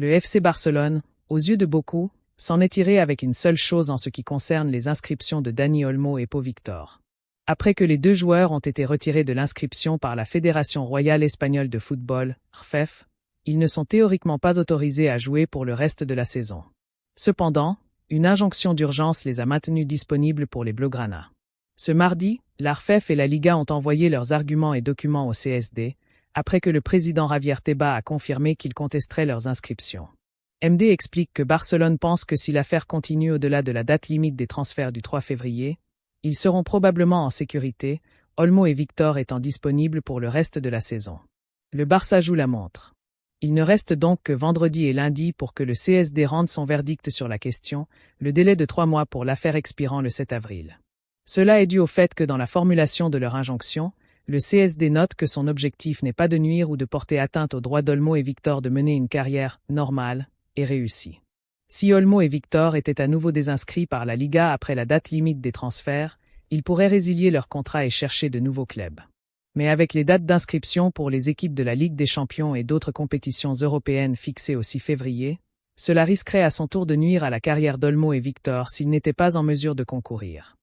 Le FC Barcelone, aux yeux de beaucoup, s'en est tiré avec une seule chose en ce qui concerne les inscriptions de Dani Olmo et Pau Victor. Après que les deux joueurs ont été retirés de l'inscription par la Fédération royale espagnole de football, RFEF, ils ne sont théoriquement pas autorisés à jouer pour le reste de la saison. Cependant, une injonction d'urgence les a maintenus disponibles pour les Blaugrana. Ce mardi, l'ARFEF et la Liga ont envoyé leurs arguments et documents au CSD, après que le président Javier Tebas a confirmé qu'il contesterait leurs inscriptions. MD explique que Barcelone pense que si l'affaire continue au-delà de la date limite des transferts du 3 février, ils seront probablement en sécurité, Olmo et Victor étant disponibles pour le reste de la saison. Le Barça joue la montre. Il ne reste donc que vendredi et lundi pour que le CSD rende son verdict sur la question, le délai de 3 mois pour l'affaire expirant le 7 avril. Cela est dû au fait que dans la formulation de leur injonction, le CSD note que son objectif n'est pas de nuire ou de porter atteinte au droit d'Olmo et Victor de mener une carrière normale et réussie. Si Olmo et Victor étaient à nouveau désinscrits par la Liga après la date limite des transferts, ils pourraient résilier leur contrat et chercher de nouveaux clubs. Mais avec les dates d'inscription pour les équipes de la Ligue des Champions et d'autres compétitions européennes fixées au 6 février, cela risquerait à son tour de nuire à la carrière d'Olmo et Victor s'ils n'étaient pas en mesure de concourir.